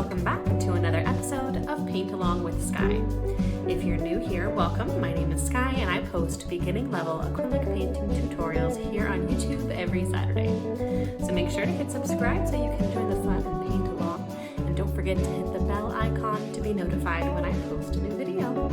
welcome back to another episode of Paint Along with Sky. If you're new here, welcome. My name is Sky and I post beginning level acrylic painting tutorials here on YouTube every Saturday. So make sure to hit subscribe so you can join the fun and paint along. And don't forget to hit the bell icon to be notified when I post a new video.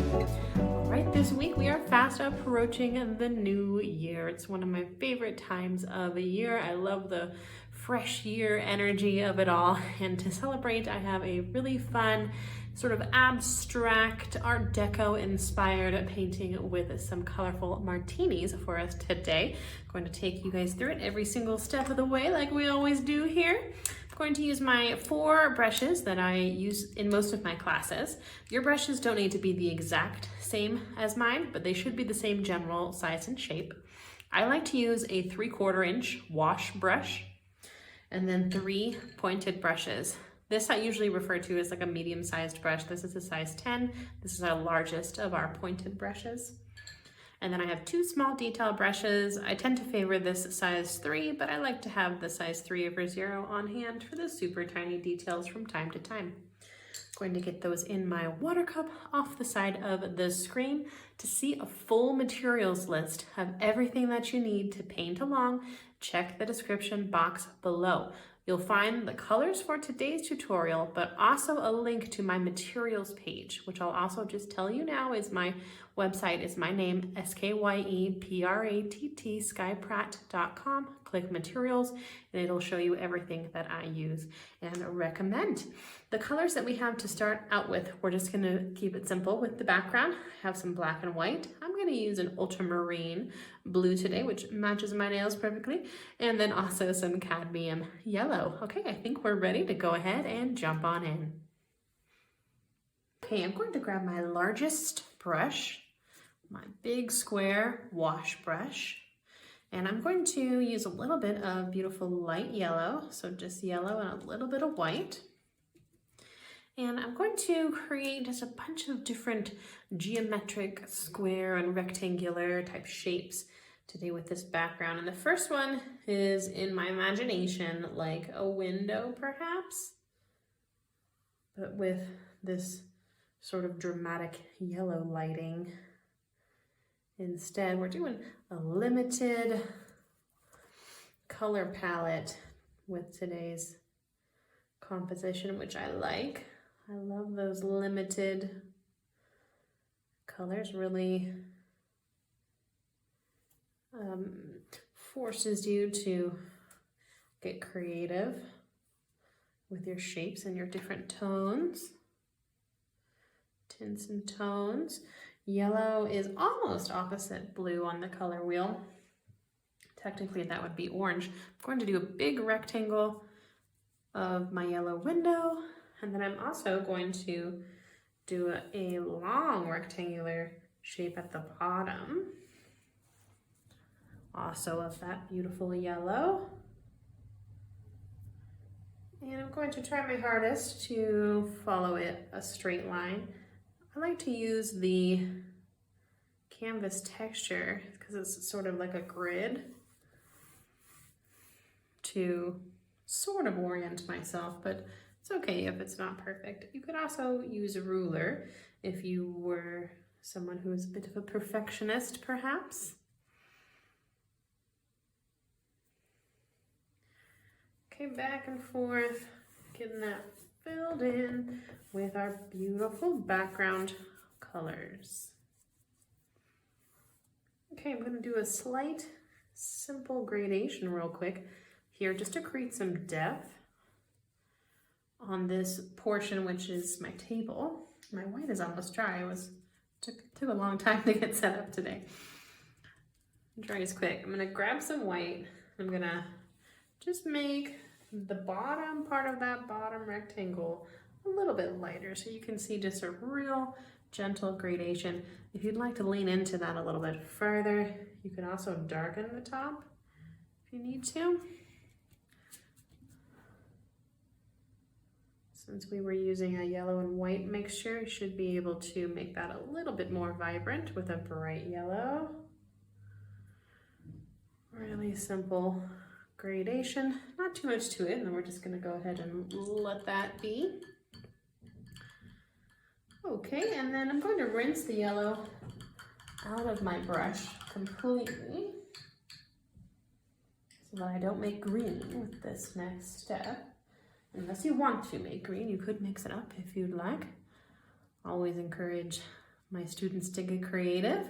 Alright, this week we are fast approaching the new year. It's one of my favorite times of the year. I love the fresh year energy of it all, and to celebrate I have a really fun sort of abstract art deco inspired painting with some colorful martinis for us today. I'm going to take you guys through it every single step of the way like we always do here. I'm going to use my 4 brushes that I use in most of my classes. Your brushes don't need to be the exact same as mine, but they should be the same general size and shape. I like to use a 3/4 inch wash brush and then 3 pointed brushes. This I usually refer to as like a medium-sized brush. This is a size 10. This is our largest of our pointed brushes. And then I have 2 small detail brushes. I tend to favor this size 3, but I like to have the size 3/0 on hand for the super tiny details from time to time. I'm going to get those in my water cup off the side of the screen. To see a full materials list of everything that you need to paint along, check the description box below. You'll find the colors for today's tutorial, but also a link to my materials page, which I'll also just tell you now is my website is my name, SKYEPRATT, skypratt.com. Click materials and it'll show you everything that I use and recommend. The colors that we have to start out with, we're just gonna keep it simple with the background. I have some black and white. I'm gonna use an ultramarine blue today, which matches my nails perfectly, and then also some cadmium yellow. Okay, I think we're ready to go ahead and jump on in. Okay, I'm going to grab my largest brush, my big square wash brush, and I'm going to use a little bit of beautiful light yellow, so just yellow and a little bit of white. And I'm going to create just a bunch of different geometric, square, and rectangular type shapes today with this background. And the first one is, in my imagination, like a window perhaps, but with this sort of dramatic yellow lighting. Instead, we're doing a limited color palette with today's composition, which I like. I love those limited colors, really forces you to get creative with your shapes and your different tones, tints and tones. Yellow is almost opposite blue on the color wheel. Technically that would be orange. I'm going to do a big rectangle of my yellow window, and then I'm also going to do a long rectangular shape at the bottom, also of that beautiful yellow. And I'm going to try my hardest to follow it a straight line. I like to use the canvas texture because it's sort of like a grid to sort of orient myself, but it's okay if it's not perfect. You could also use a ruler if you were someone who is a bit of a perfectionist, perhaps. Okay, back and forth, getting that filled in with our beautiful background colors. Okay, I'm going to do a slight, simple gradation real quick here just to create some depth on this portion, which is my table. My white is almost dry. It took a long time to get set up today. Dry is quick. I'm going to grab some white. I'm going to just make the bottom part of that bottom rectangle a little bit lighter so you can see just a real gentle gradation. If you'd like to lean into that a little bit further, you can also darken the top if you need to. Since we were using a yellow and white mixture, you should be able to make that a little bit more vibrant with a bright yellow. Really simple gradation, not too much to it, and then we're just gonna go ahead and let that be. Okay, and then I'm going to rinse the yellow out of my brush completely so that I don't make green with this next step. Unless you want to make green, you could mix it up if you'd like. Always encourage my students to get creative.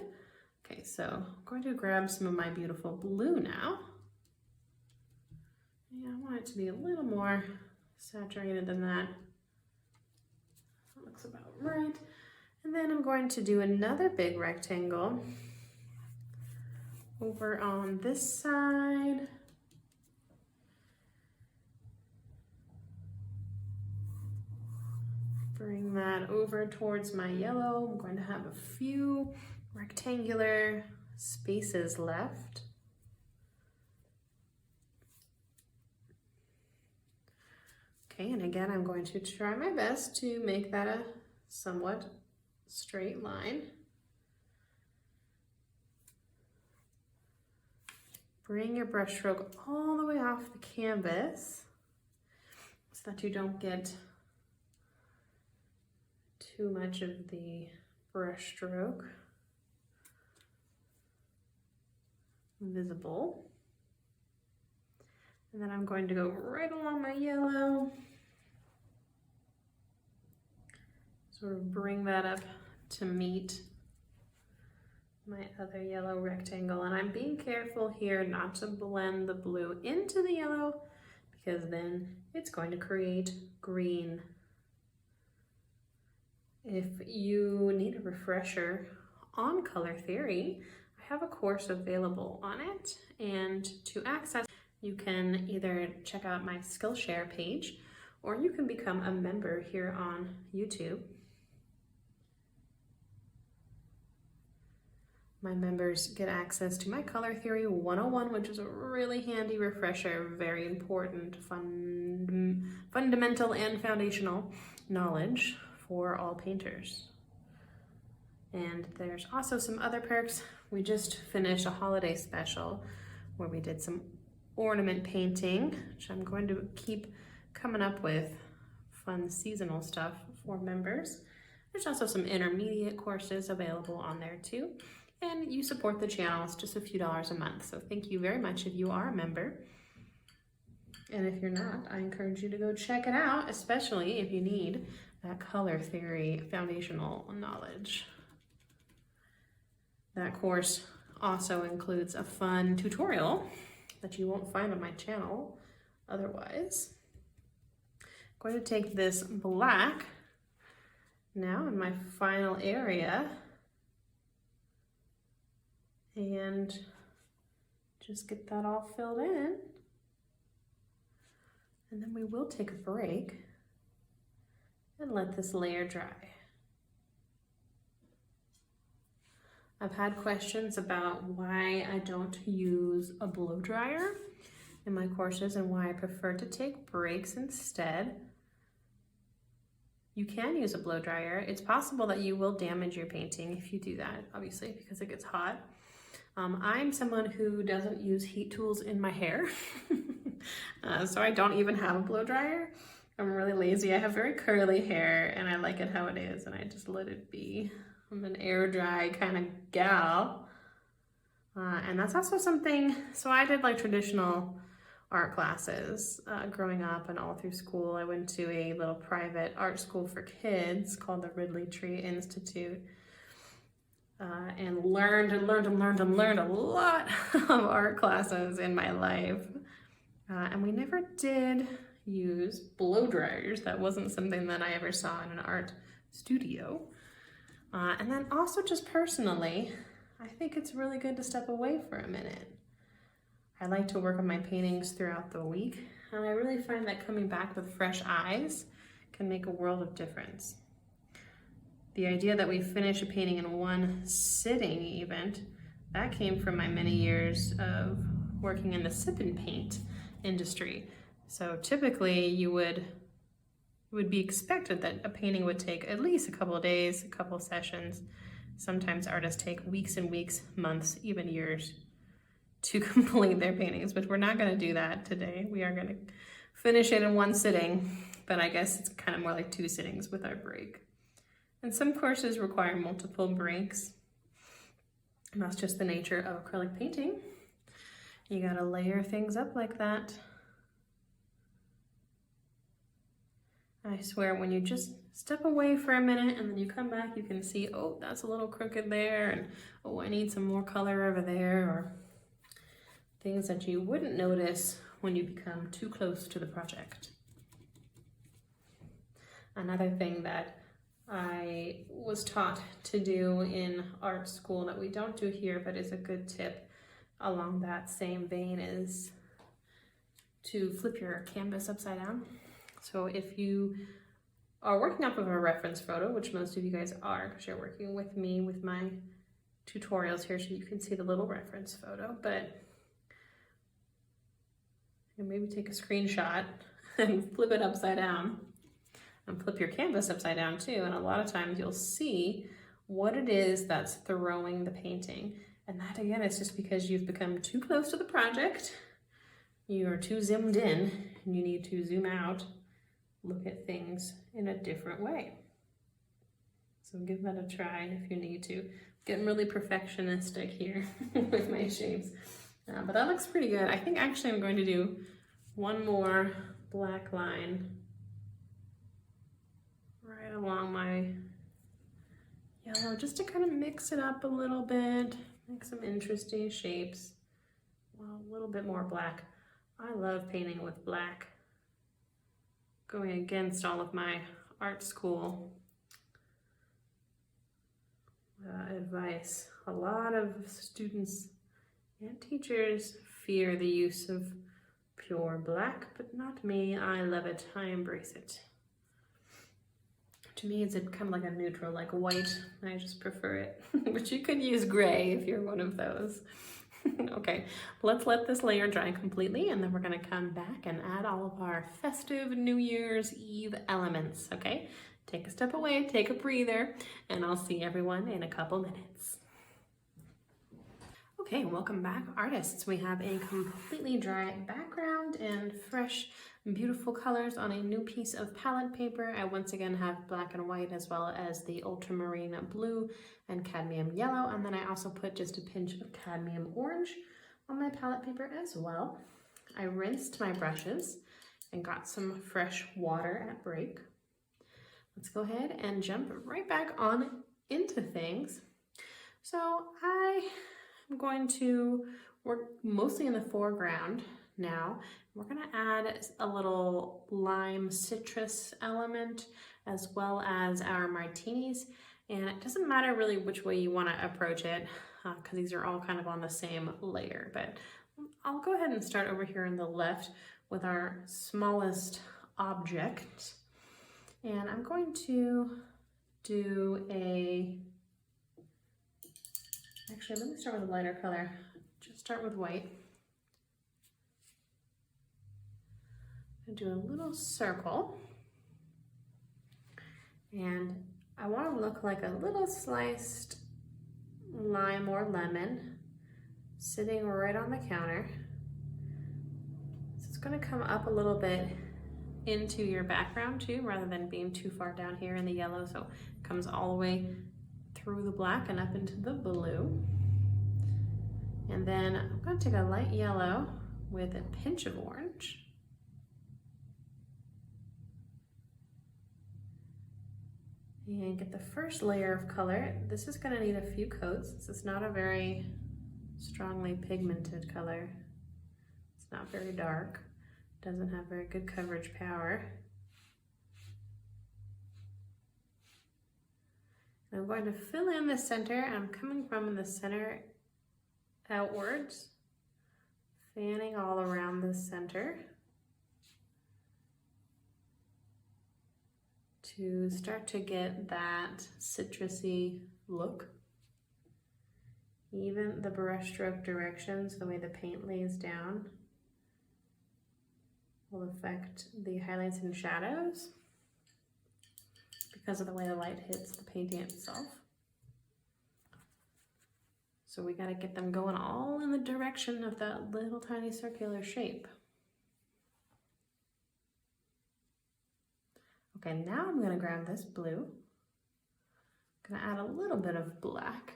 Okay, so I'm going to grab some of my beautiful blue now. Yeah, I want it to be a little more saturated than that. That looks about right. And then I'm going to do another big rectangle over on this side. Bring that over towards my yellow. I'm going to have a few rectangular spaces left. Okay, and again, I'm going to try my best to make that a somewhat straight line. Bring your brush stroke all the way off the canvas so that you don't get too much of the brush stroke visible. And then I'm going to go right along my yellow, sort of bring that up to meet my other yellow rectangle. And I'm being careful here not to blend the blue into the yellow because then it's going to create green. If you need a refresher on color theory, I have a course available on it, and to access, you can either check out my Skillshare page or you can become a member here on YouTube. My members get access to my Color Theory 101, which is a really handy refresher, very important, fundamental and foundational knowledge for all painters. And there's also some other perks. We just finished a holiday special where we did some ornament painting, which I'm going to keep coming up with fun seasonal stuff for members. There's also some intermediate courses available on there too. And you support the channel, it's just a few dollars a month. So thank you very much if you are a member. And if you're not, I encourage you to go check it out, especially if you need that color theory foundational knowledge. That course also includes a fun tutorial that you won't find on my channel otherwise. I'm going to take this black now in my final area and just get that all filled in. And then we will take a break and let this layer dry. I've had questions about why I don't use a blow dryer in my courses and why I prefer to take breaks instead. You can use a blow dryer. It's possible that you will damage your painting if you do that, obviously, because it gets hot. I'm someone who doesn't use heat tools in my hair, so I don't even have a blow dryer. I'm really lazy. I have very curly hair and I like it how it is and I just let it be. I'm an air dry kind of gal. And that's also something, so I did like traditional art classes growing up and all through school. I went to a little private art school for kids called the Ridley Tree Institute. And learned a lot of art classes in my life. And we never did use blow dryers. That wasn't something that I ever saw in an art studio. And then also just personally, I think it's really good to step away for a minute. I like to work on my paintings throughout the week, and I really find that coming back with fresh eyes can make a world of difference. The idea that we finish a painting in one sitting even, that came from my many years of working in the sip and paint industry. So typically you would be expected that a painting would take at least a couple of days, a couple of sessions. Sometimes artists take weeks and weeks, months, even years to complete their paintings, but we're not gonna do that today. We are gonna finish it in one sitting, but I guess it's kind of more like two sittings with our break. And some courses require multiple breaks. And that's just the nature of acrylic painting. You gotta layer things up like that. I swear, when you just step away for a minute and then you come back, you can see, oh, that's a little crooked there, and oh, I need some more color over there, or things that you wouldn't notice when you become too close to the project. Another thing that I was taught to do in art school that we don't do here, but is a good tip along that same vein, is to flip your canvas upside down. So if you are working off of a reference photo, which most of you guys are, because you're working with me with my tutorials here, so you can see the little reference photo, but you maybe take a screenshot and flip it upside down, and flip your canvas upside down too. And a lot of times you'll see what it is that's throwing the painting. And that, again, is just because you've become too close to the project, you are too zoomed in, and you need to zoom out, look at things in a different way. So give that a try if you need to. Getting really perfectionistic here with my shapes. But that looks pretty good. I think actually I'm going to do one more black line right along my yellow, just to kind of mix it up a little bit, make some interesting shapes. Well, a little bit more black. I love painting with black. Going against all of my art school advice. A lot of students and teachers fear the use of pure black, but not me. I love it. I embrace it. To me, it's kind of like a neutral, like white. I just prefer it. But you could use gray if you're one of those. Okay, let's let this layer dry completely, and then we're gonna come back and add all of our festive New Year's Eve elements, okay? Take a step away, take a breather, and I'll see everyone in a couple minutes. Okay, welcome back, artists. We have a completely dry background and fresh, beautiful colors on a new piece of palette paper. I once again have black and white, as well as the ultramarine blue and cadmium yellow, and then I also put just a pinch of cadmium orange on my palette paper as well. I rinsed my brushes and got some fresh water at break. Let's go ahead and jump right back on into things. So I'm going to work mostly in the foreground now. We're gonna add a little lime citrus element, as well as our martinis. And it doesn't matter really which way you wanna approach it, because these are all kind of on the same layer. But I'll go ahead and start over here on the left with our smallest object. And I'm going to do actually, let me start with a lighter color. Just start with white. I'm gonna do a little circle. And I want to look like a little sliced lime or lemon sitting right on the counter. So it's going to come up a little bit into your background too, rather than being too far down here in the yellow. So it comes all the way through the black and up into the blue. And then I'm going to take a light yellow with a pinch of orange. And get the first layer of color. This is going to need a few coats. This is not a very strongly pigmented color. It's not very dark. Doesn't have very good coverage power. And I'm going to fill in the center. I'm coming from the center outwards, fanning all around the center to start to get that citrusy look. Even the brush stroke directions, the way the paint lays down, will affect the highlights and shadows because of the way the light hits the painting itself. So we gotta get them going all in the direction of that little tiny circular shape. Okay, now I'm gonna grab this blue I'm gonna add a little bit of black.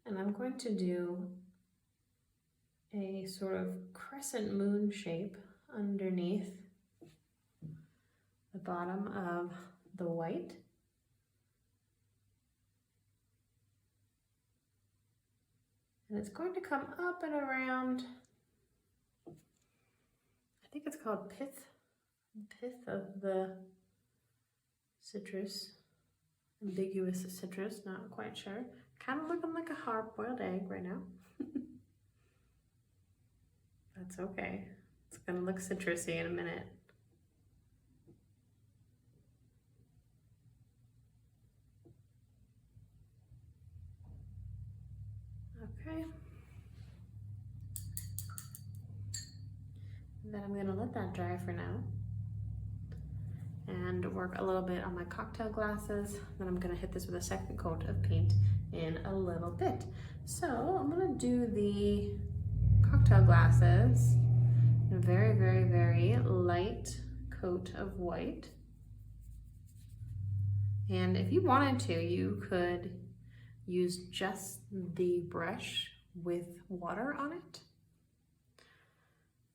And I'm going to do a sort of crescent moon shape underneath the bottom of the white. And it's going to come up and around, I think it's called pith of the citrus, ambiguous citrus, not quite sure. Kind of looking like a hard-boiled egg right now. That's okay. It's gonna look citrusy in a minute. Okay. And then I'm gonna let that dry for now and work a little bit on my cocktail glasses. Then I'm gonna hit this with a second coat of paint in a little bit. So I'm gonna do the cocktail glasses in a very, very, very light coat of white. And if you wanted to, you could use just the brush with water on it.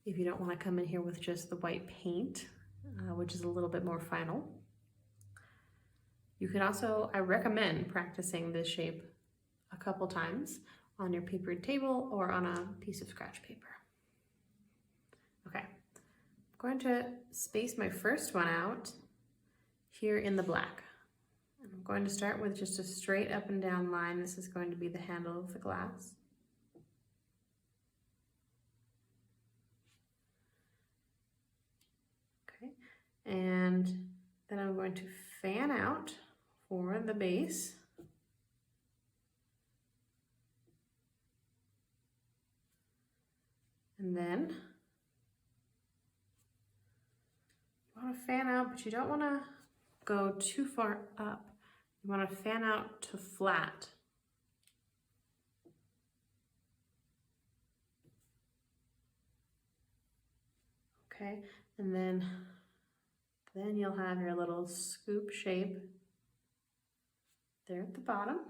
If you don't want to come in here with just the white paint, which is a little bit more final. You can also, I recommend practicing this shape a couple times on your papered table or on a piece of scratch paper. Okay, I'm going to space my first one out here in the black. And I'm going to start with just a straight up and down line. This is going to be the handle of the glass. Okay, and then I'm going to fan out for the base. And then you want to fan out, but you don't want to go too far up. You want to fan out to flat. Okay, and then you'll have your little scoop shape there at the bottom.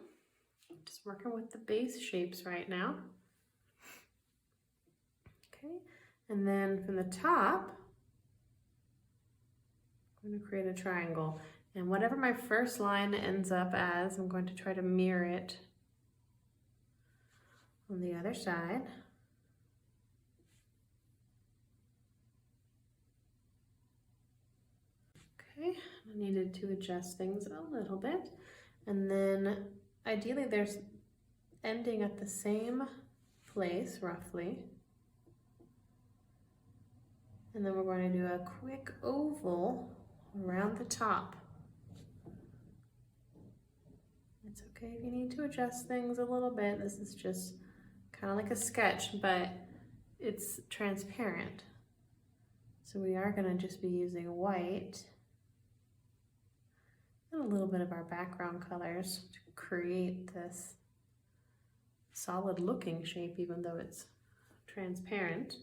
Just working with the base shapes right now. Okay, and then from the top, I'm going to create a triangle. And whatever my first line ends up as, I'm going to try to mirror it on the other side. Okay, I needed to adjust things a little bit. And then ideally there's ending at the same place roughly. And then we're going to do a quick oval around the top. It's okay if you need to adjust things a little bit. This is just kind of like a sketch, but it's transparent. So we are going to just be using white and a little bit of our background colors to create this solid looking shape, even though it's transparent.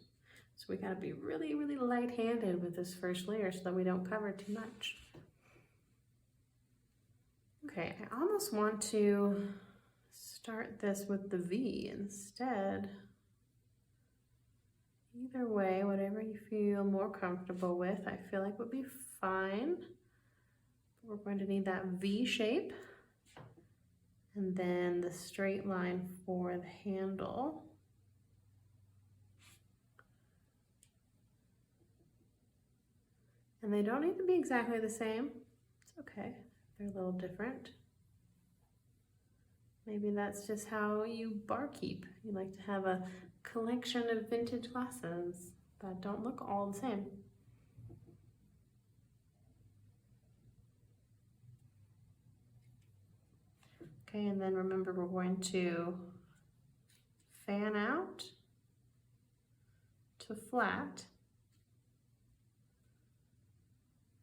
So we gotta be really, really light-handed with this first layer so that we don't cover too much. Okay, I almost want to start this with the V instead. Either way, whatever you feel more comfortable with, I feel like would be fine. We're going to need that V shape and then the straight line for the handle. And they don't need to be exactly the same. It's okay, they're a little different. Maybe that's just how you barkeep. You like to have a collection of vintage glasses that don't look all the same. Okay, and then remember we're going to fan out to flat.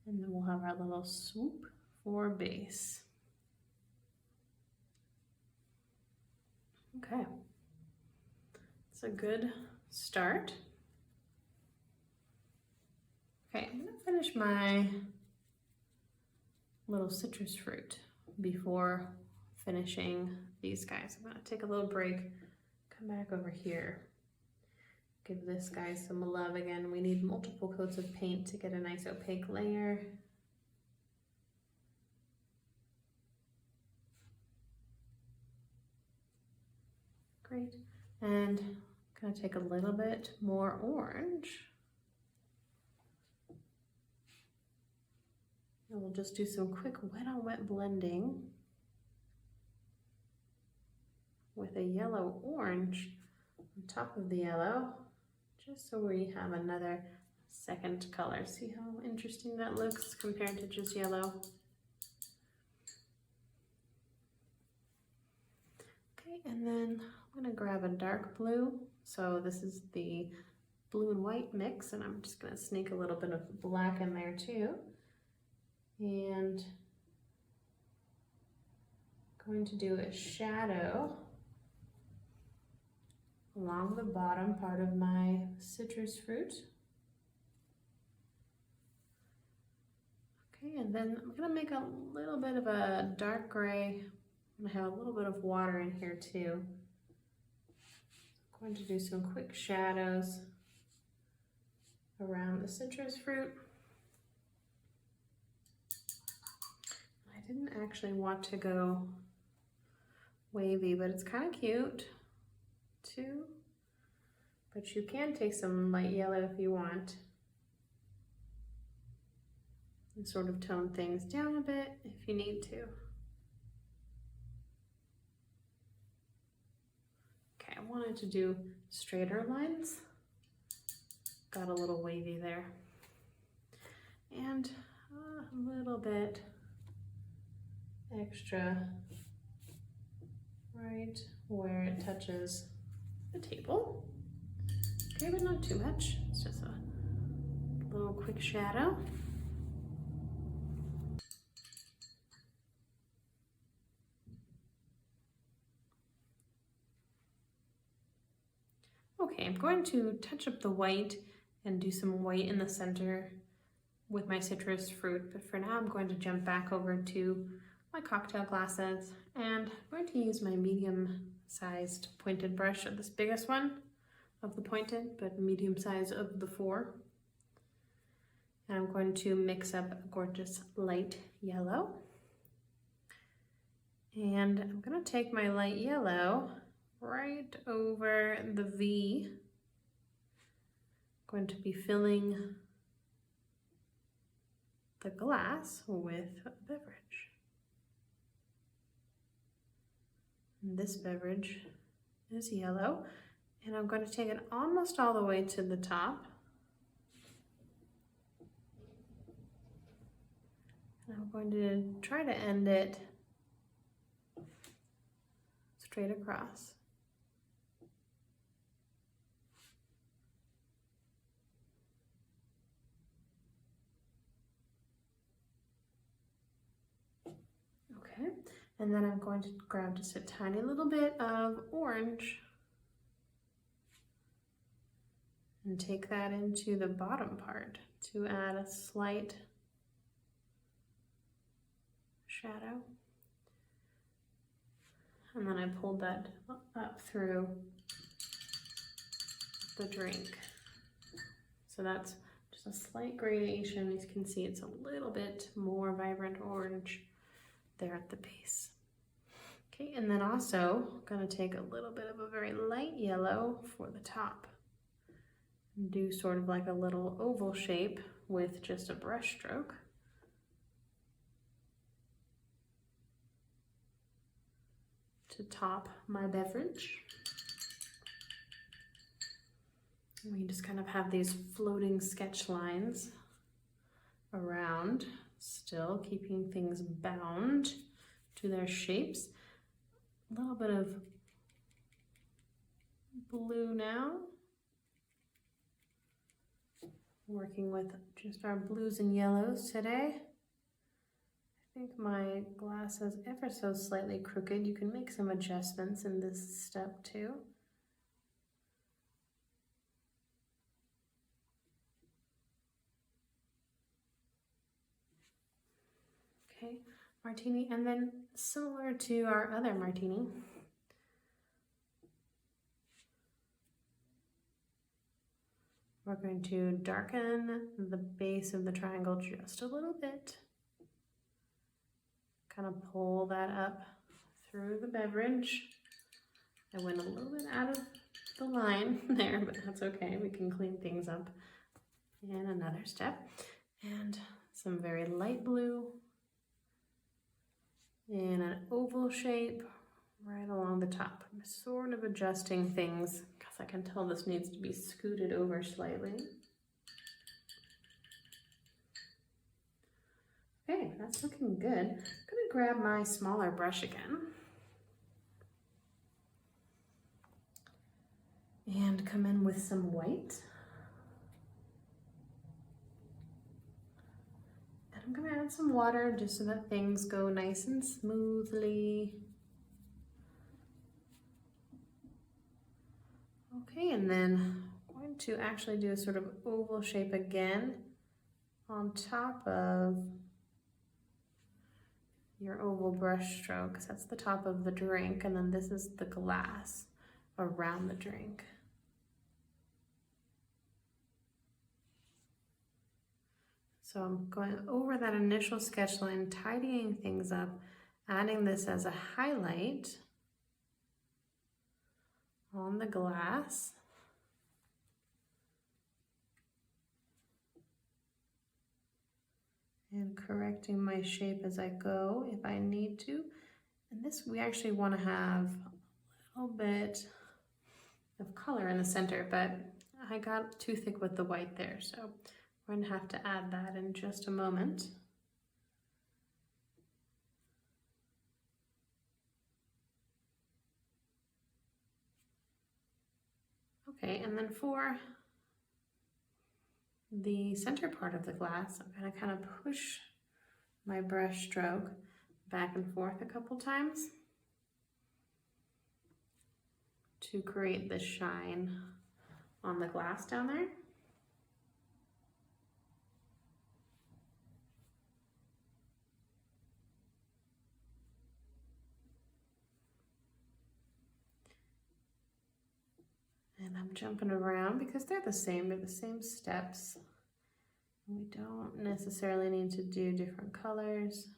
And then we'll have our little swoop for base. Okay, it's a good start. Okay, I'm gonna finish my little citrus fruit before finishing these guys. I'm gonna take a little break, come back over here, give this guy some love again. We need multiple coats of paint to get a nice opaque layer. Great, and I'm gonna take a little bit more orange. And we'll just do some quick wet on wet blending with a yellow orange on top of the yellow, just so we have another second color. See how interesting that looks compared to just yellow? Okay, and then I'm gonna grab a dark blue. So this is the blue and white mix, and I'm just gonna sneak a little bit of black in there too. And going to do a shadow along the bottom part of my citrus fruit. Okay, and then I'm gonna make a little bit of a dark gray. I'm gonna have a little bit of water in here too. I'm going to do some quick shadows around the citrus fruit. I didn't actually want to go wavy, but it's kind of cute too. But you can take some light yellow if you want and sort of tone things down a bit if you need to. Okay, I wanted to do straighter lines. Got a little wavy there. And a little bit extra right where it touches the table. Okay, but not too much. It's just a little quick shadow. Okay, I'm going to touch up the white and do some white in the center with my citrus fruit, but for now I'm going to jump back over to my cocktail glasses, and I'm going to use my medium-sized pointed brush, or this biggest one of the pointed, but medium size of the four. And I'm going to mix up a gorgeous light yellow. And I'm going to take my light yellow right over the V. I'm going to be filling the glass with a beverage. And this beverage is yellow, and I'm going to take it almost all the way to the top. And I'm going to try to end it straight across. Okay, and then I'm going to grab just a tiny little bit of orange and take that into the bottom part to add a slight shadow. And then I pulled that up through the drink. So that's just a slight gradation. As you can see, it's a little bit more vibrant orange there at the base. Okay, and then also I'm gonna take a little bit of a very light yellow for the top and do sort of like a little oval shape with just a brush stroke. To top my beverage. And we just kind of have these floating sketch lines around, still keeping things bound to their shapes. A little bit of blue now. Working with just our blues and yellows today. I think my glass is ever so slightly crooked. You can make some adjustments in this step too. Okay, martini, and then similar to our other martini, we're going to darken the base of the triangle just a little bit. Kind of pull that up through the beverage. I went a little bit out of the line there, but that's okay. We can clean things up in another step. And some very light blue in an oval shape right along the top. I'm sort of adjusting things because I can tell this needs to be scooted over slightly. Okay, that's looking good. I'm gonna grab my smaller brush again and come in with some white. And I'm gonna add some water just so that things go nice and smoothly. Okay, and then I'm going to actually do a sort of oval shape again on top of your oval brush stroke, because that's the top of the drink, and then this is the glass around the drink. So I'm going over that initial sketch line, tidying things up, adding this as a highlight on the glass. And correcting my shape as I go if I need to. And this, we actually want to have a little bit of color in the center, but I got too thick with the white there, so we're going to have to add that in just a moment. Okay, and then for the center part of the glass, I'm going to kind of push my brush stroke back and forth a couple times to create the shine on the glass down there. And I'm jumping around because they're the same steps. We don't necessarily need to do different colors.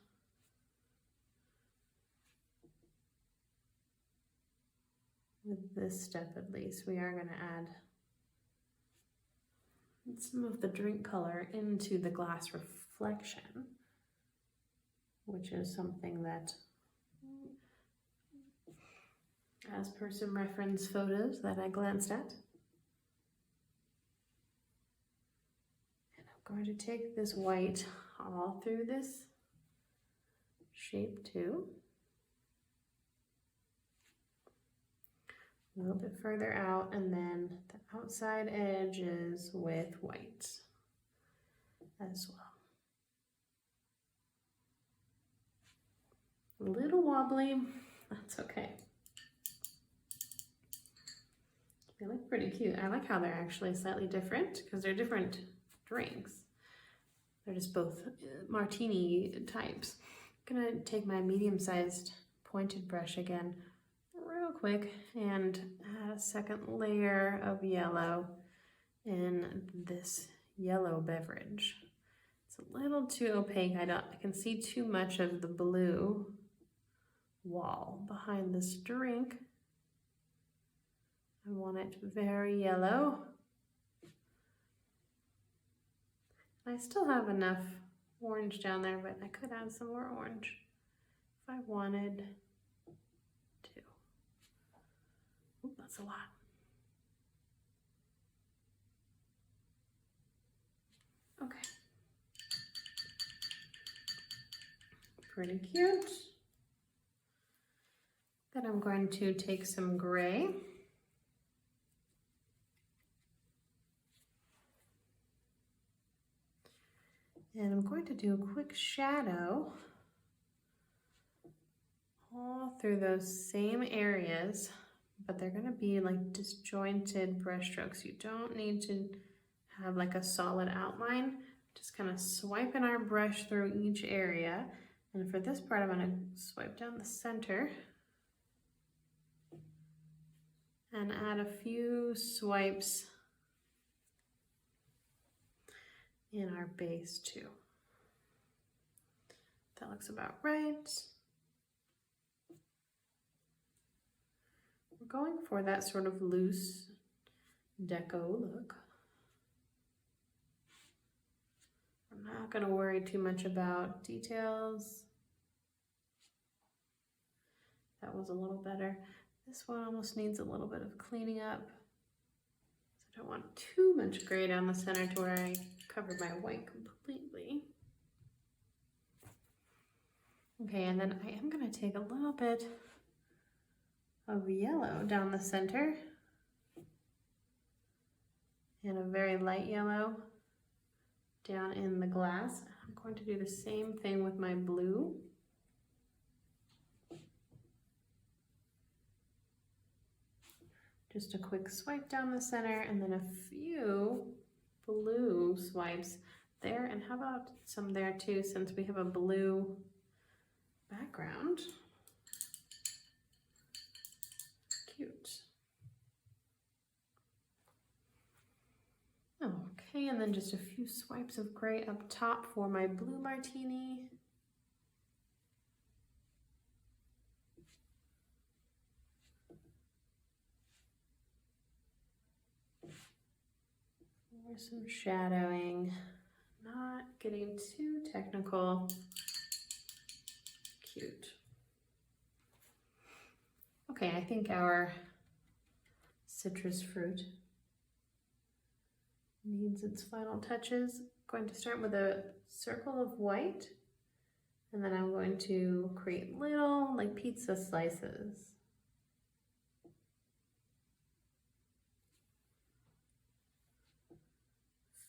With this step at least, we are going to add some of the drink color into the glass reflection, which is something that, as per some reference photos that I glanced at. And I'm going to take this white all through this shape too. A little bit further out, and then the outside edges with white as well. A little wobbly, that's okay. They look pretty cute. I like how they're actually slightly different because they're different drinks. They're just both martini types. I'm gonna take my medium-sized pointed brush again real quick and add a second layer of yellow in this yellow beverage. It's a little too opaque. I can see too much of the blue wall behind this drink. I want it very yellow. I still have enough orange down there, but I could add some more orange if I wanted to. Ooh, that's a lot. Okay. Pretty cute. Then I'm going to take some gray. And I'm going to do a quick shadow all through those same areas, but they're going to be like disjointed brush strokes. You don't need to have like a solid outline. Just kind of swiping our brush through each area And for this part, I'm going to swipe down the center and add a few swipes in our base too. That looks about right. We're going for that sort of loose deco look. I'm not going to worry too much about details. That was a little better. This one almost needs a little bit of cleaning up. So I don't want too much gray down the center to where I covered my white completely. Okay, and then I am going to take a little bit of yellow down the center and a very light yellow down in the glass. I'm going to do the same thing with my blue. Just a quick swipe down the center and then a few blue swipes there. And how about some there too, since we have a blue background. Cute. Okay, and then just a few swipes of gray up top for my blue martini. For some shadowing, not getting too technical. Cute. Okay, I think our citrus fruit needs its final touches. I'm going to start with a circle of white, and then I'm going to create little like pizza slices.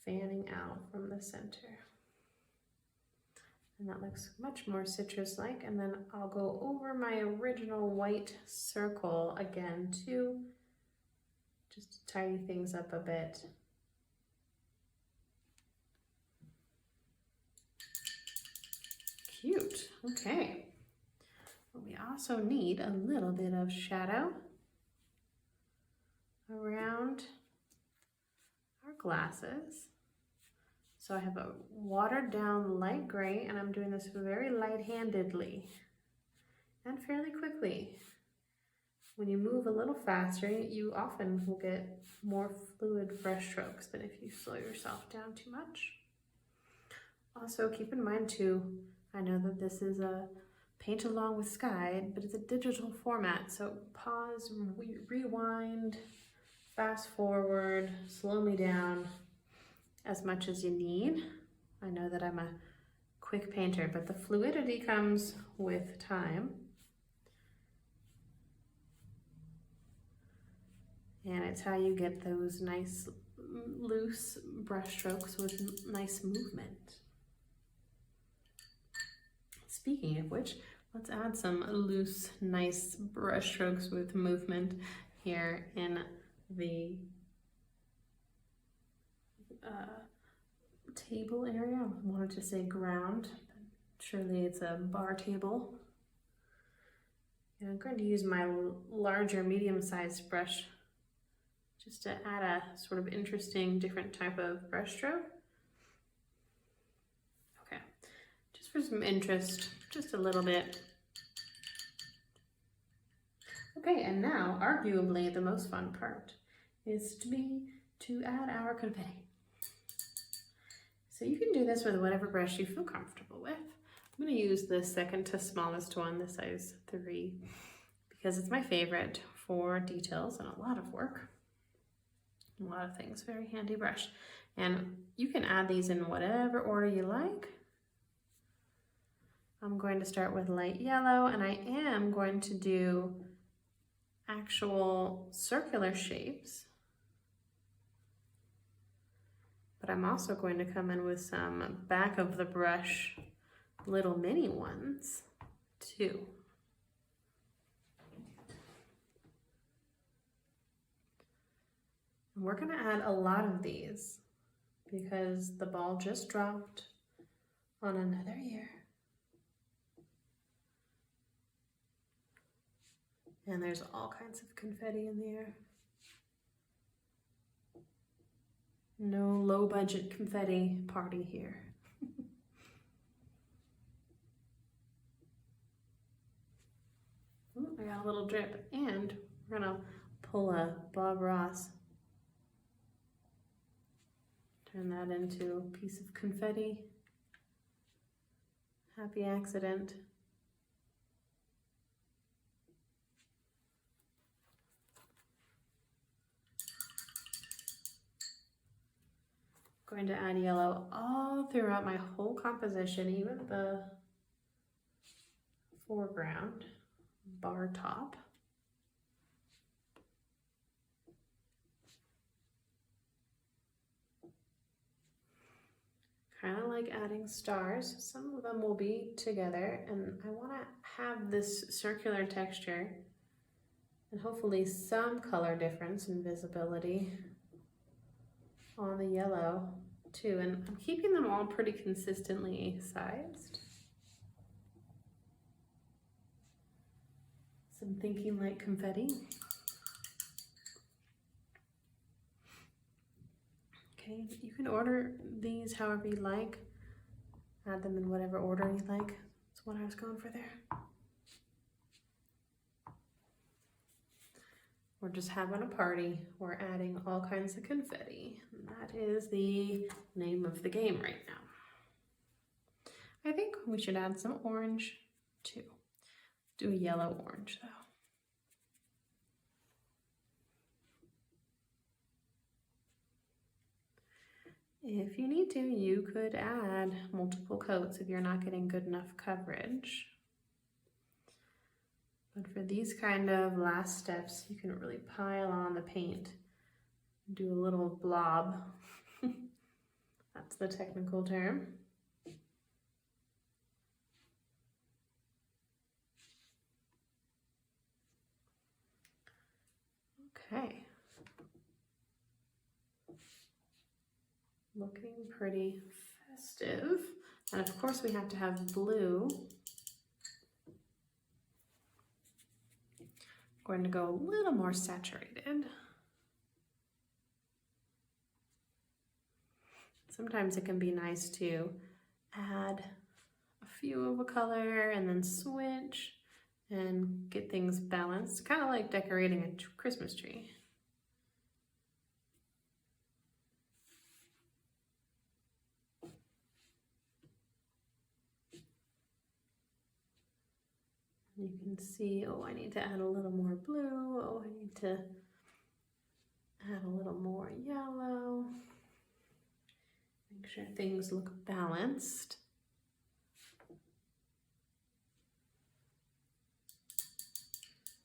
Fanning out from the center. And that looks much more citrus-like. And then I'll go over my original white circle again too, just to tidy things up a bit. Cute, okay. But we also need a little bit of shadow around our glasses. So I have a watered down light gray, and I'm doing this very light-handedly and fairly quickly. When you move a little faster, you often will get more fluid brush strokes than if you slow yourself down too much. Also, keep in mind too, I know that this is a paint along with Sky, but it's a digital format, so pause, rewind, fast forward, slow me down as much as you need. I know that I'm a quick painter, but the fluidity comes with time. And it's how you get those nice loose brush strokes with nice movement. Speaking of which, let's add some loose, nice brush strokes with movement here in the table area. I wanted to say ground, but surely it's a bar table. And I'm going to use my larger medium-sized brush just to add a sort of interesting different type of brush stroke. Okay, just for some interest, just a little bit. Okay, and now arguably the most fun part is to add our confetti. So you can do this with whatever brush you feel comfortable with. I'm going to use the second to smallest one, the size 3, because it's my favorite for details and a lot of work. A lot of things, very handy brush. And you can add these in whatever order you like. I'm going to start with light yellow, and I am going to do actual circular shapes. But I'm also going to come in with some back of the brush little mini ones too. And we're going to add a lot of these because the ball just dropped on another year. And there's all kinds of confetti in the air. No low budget confetti party here. Ooh, I got a little drip, and we're gonna pull a Bob Ross. Turn that into a piece of confetti. Happy accident. Going to add yellow all throughout my whole composition, even the foreground bar top. Kind of like adding stars. Some of them will be together, and I want to have this circular texture and hopefully some color difference and visibility on the yellow too. And I'm keeping them all pretty consistently sized. Some thinking like confetti. Okay, you can order these however you like. Add them in whatever order you like. That's what I was going for there. We're just having a party. We're adding all kinds of confetti. And that is the name of the game right now. I think we should add some orange too. Do a yellow orange though. If you need to, you could add multiple coats if you're not getting good enough coverage. But for these kind of last steps, you can really pile on the paint. Do a little blob. That's the technical term. Okay. Looking pretty festive. And of course we have to have blue. Going to go a little more saturated. Sometimes it can be nice to add a few of a color and then switch and get things balanced, kind of like decorating a Christmas tree. You can see, oh, I need to add a little more blue. Oh, I need to add a little more yellow. Make sure things look balanced.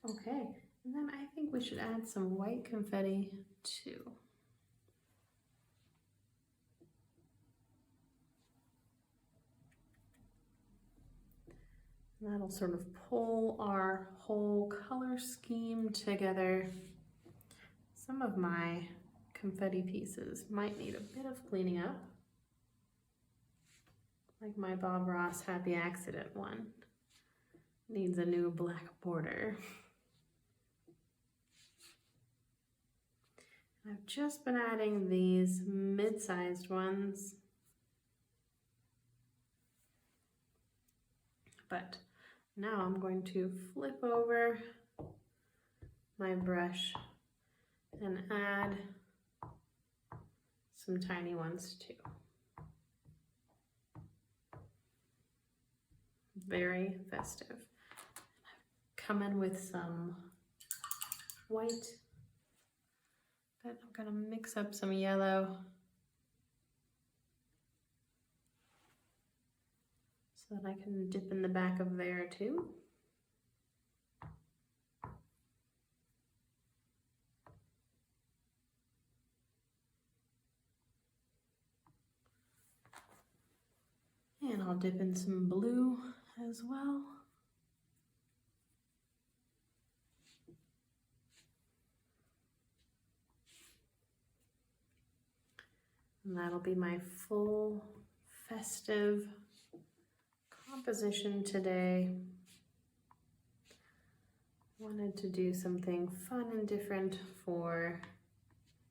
Okay, and then I think we should add some white confetti too. And that'll sort of pull our whole color scheme together. Some of my confetti pieces might need a bit of cleaning up, like my Bob Ross Happy Accident one. Needs a new black border. I've just been adding these mid-sized ones, but now I'm going to flip over my brush and add some tiny ones too. Very festive. I've come in with some white, but I'm gonna mix up some yellow so that I can dip in the back of there too. And I'll dip in some blue as well. And that'll be my full festive composition today. Wanted to do something fun and different for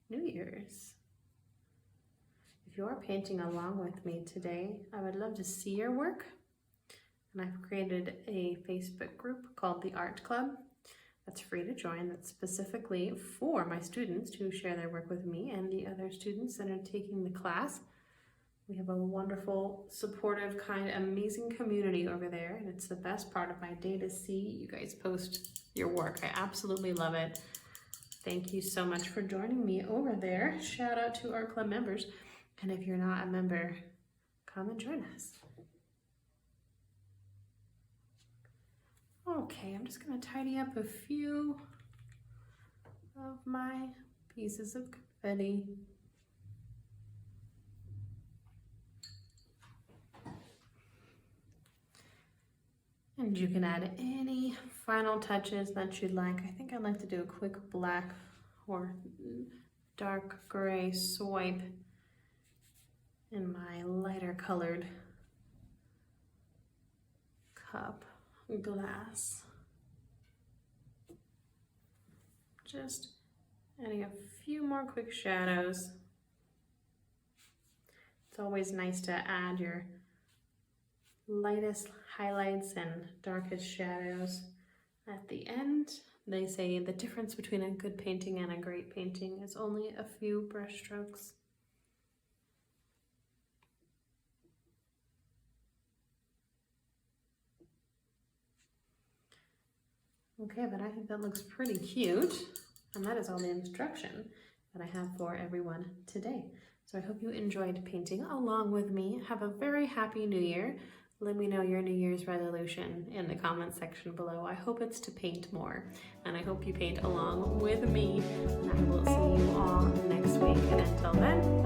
New Year's. If you're painting along with me today, I would love to see your work. And I've created a Facebook group called the Art Club. That's free to join. That's specifically for my students who share their work with me and the other students that are taking the class. We have a wonderful, supportive, kind, amazing community over there, and it's the best part of my day to see you guys post your work. I absolutely love it. Thank you so much for joining me over there. Shout out to our club members. And if you're not a member, come and join us. Okay, I'm just gonna tidy up a few of my pieces of confetti. And you can add any final touches that you'd like. I think I'd like to do a quick black or dark gray swipe in my lighter colored cup glass. Just adding a few more quick shadows. It's always nice to add your lightest highlights and darkest shadows at the end. They say the difference between a good painting and a great painting is only a few brush strokes. Okay, but I think that looks pretty cute. And that is all the instruction that I have for everyone today. So I hope you enjoyed painting along with me. Have a very happy New Year. Let me know your New Year's resolution in the comments section below. I hope it's to paint more, and I hope you paint along with me. And I will see you all next week. And until then,